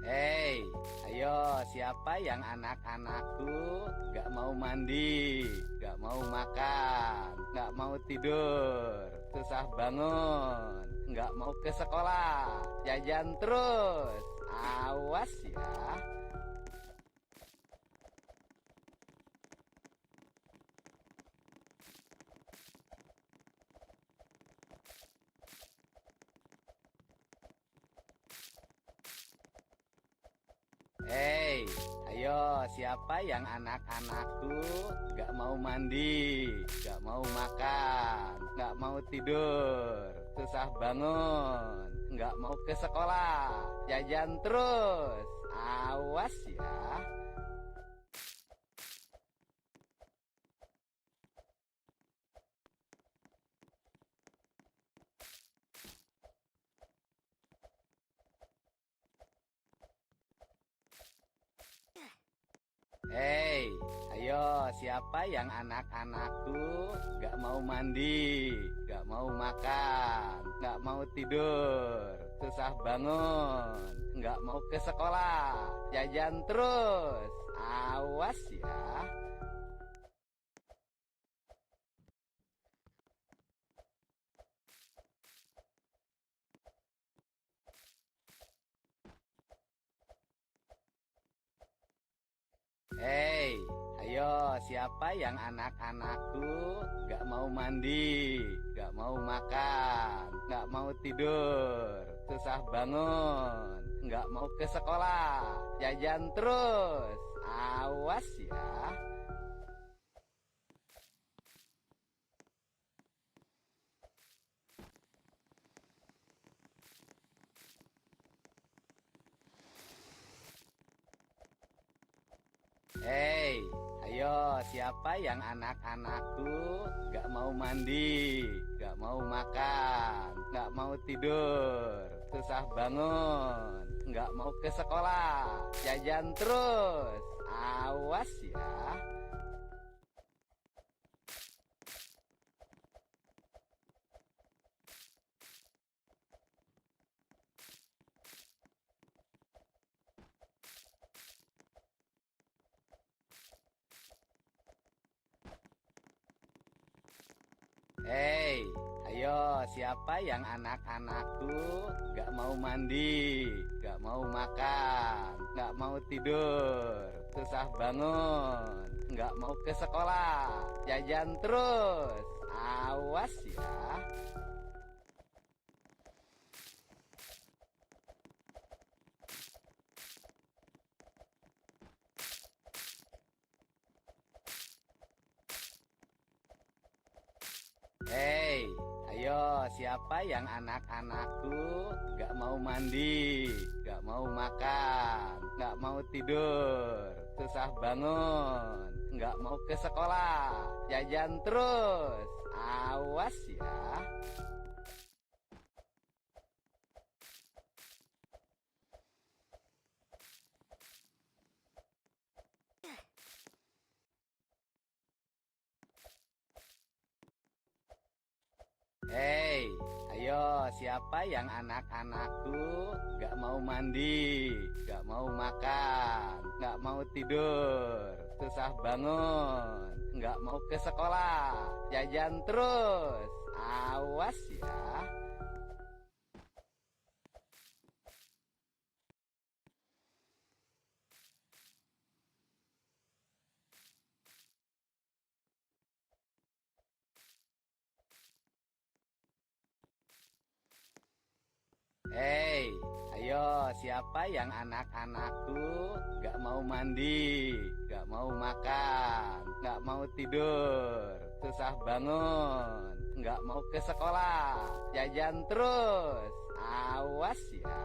Hei, ayo siapa yang anak-anakku gak mau mandi, gak mau makan, gak mau tidur, susah bangun, gak mau ke sekolah, jajan terus, awas ya. Hei, ayo siapa yang anak-anakku gak mau mandi, gak mau makan, gak mau tidur, susah bangun, gak mau ke sekolah, jajan terus, awas ya. Hei, ayo siapa yang anak-anakku gak mau mandi, gak mau makan, gak mau tidur, susah bangun, gak mau ke sekolah, jajan terus, awas ya. Hei, ayo siapa yang anak-anakku gak mau mandi, gak mau makan, gak mau tidur, susah bangun, gak mau ke sekolah, jajan terus, awas ya. Hei, ayo siapa yang anak-anakku gak mau mandi, gak mau makan, gak mau tidur, susah bangun, gak mau ke sekolah, jajan terus, awas ya. Hei, ayo siapa yang anak-anakku gak mau mandi, gak mau makan, gak mau tidur, susah bangun, gak mau ke sekolah, jajan terus, awas ya. Hei, ayo siapa yang anak-anakku gak mau mandi, gak mau makan, gak mau tidur, susah bangun, gak mau ke sekolah, jajan terus, awas ya. Hei, ayo siapa yang anak-anakku gak mau mandi, gak mau makan, gak mau tidur, susah bangun, gak mau ke sekolah, jajan terus, awas ya. Hei, ayo siapa yang anak-anakku gak mau mandi, gak mau makan, gak mau tidur, susah bangun, gak mau ke sekolah, jajan terus, awas ya.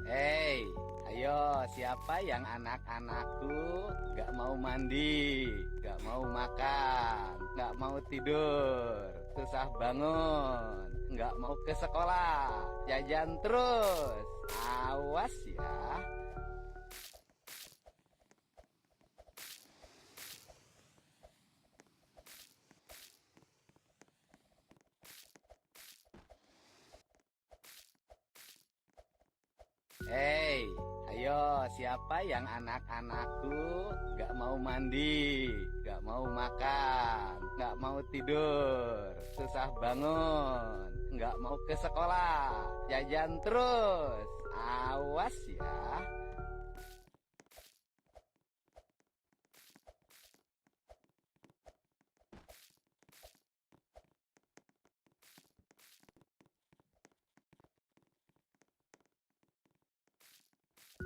Hei, ayo siapa yang anak-anakku gak mau mandi, gak mau makan, gak mau tidur, susah bangun, gak mau ke sekolah, jajan terus? Awas ya. Hei, ayo siapa yang anak-anakku gak mau mandi, gak mau makan, gak mau tidur, susah bangun, gak mau ke sekolah, jajan terus? Awas ya.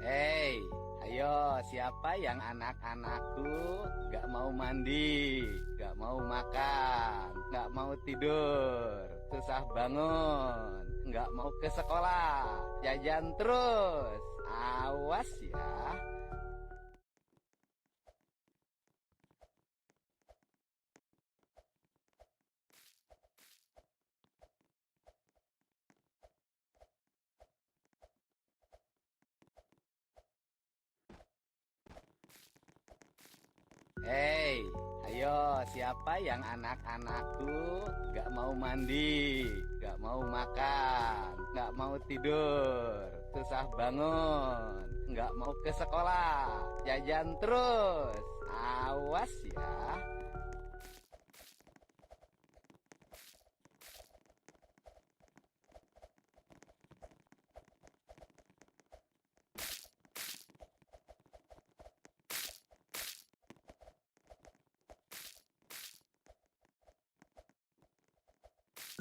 Hei, ayo siapa yang anak-anakku gak mau mandi, gak mau makan, gak mau tidur, susah bangun, gak mau ke sekolah, jajan terus? Awas ya. Hei, ayo siapa yang anak-anakku gak mau mandi, gak mau makan, gak mau tidur, susah bangun, gak mau ke sekolah, jajan terus? Awas ya.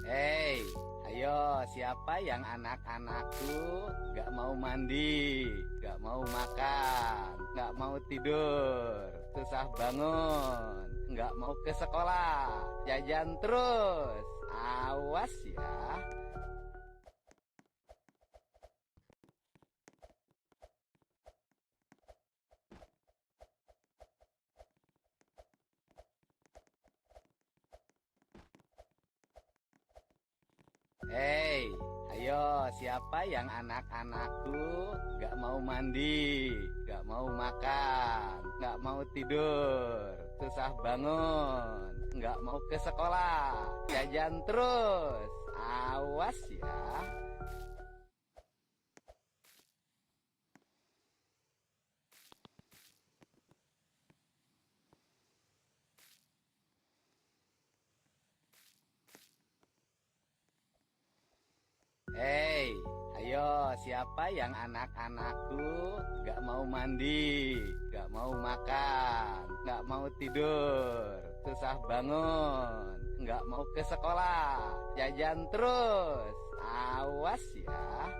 Hei, ayo siapa yang anak-anakku gak mau mandi, gak mau makan, gak mau tidur, susah bangun, gak mau ke sekolah, jajan terus? Awas ya. Hei, ayo siapa yang anak-anakku gak mau mandi, gak mau makan, gak mau tidur, susah bangun, gak mau ke sekolah, jajan terus? Awas ya. Hei, ayo siapa yang anak-anakku gak mau mandi, gak mau makan, gak mau tidur, susah bangun, gak mau ke sekolah, jajan terus? Awas ya.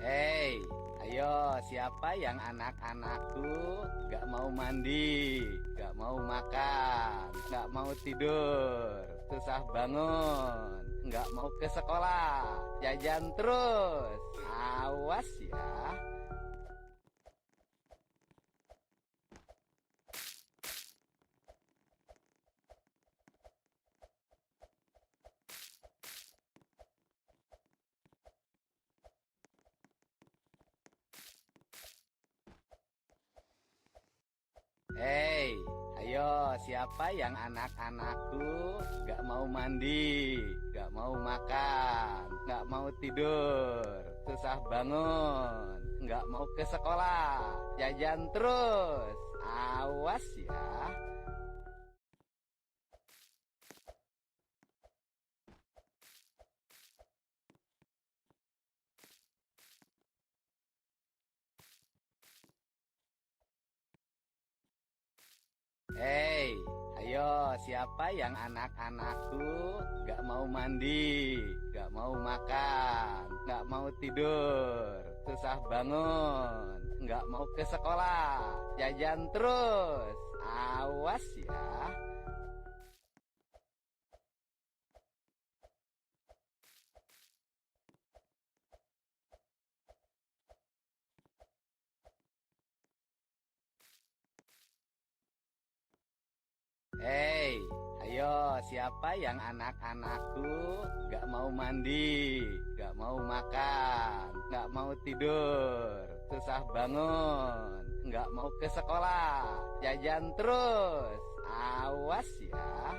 Hei, ayo siapa yang anak-anakku gak mau mandi, gak mau makan, gak mau tidur, susah bangun, gak mau ke sekolah, jajan terus? Awas ya. Hei, ayo siapa yang anak-anakku gak mau mandi, gak mau makan, gak mau tidur, susah bangun, gak mau ke sekolah, jajan terus? Awas ya. Hei, ayo siapa yang anak-anakku gak mau mandi, gak mau makan, gak mau tidur, susah bangun, gak mau ke sekolah, jajan terus? Awas ya. Hei, ayo siapa yang anak-anakku gak mau mandi, gak mau makan, gak mau tidur, susah bangun, gak mau ke sekolah, jajan terus? Awas ya.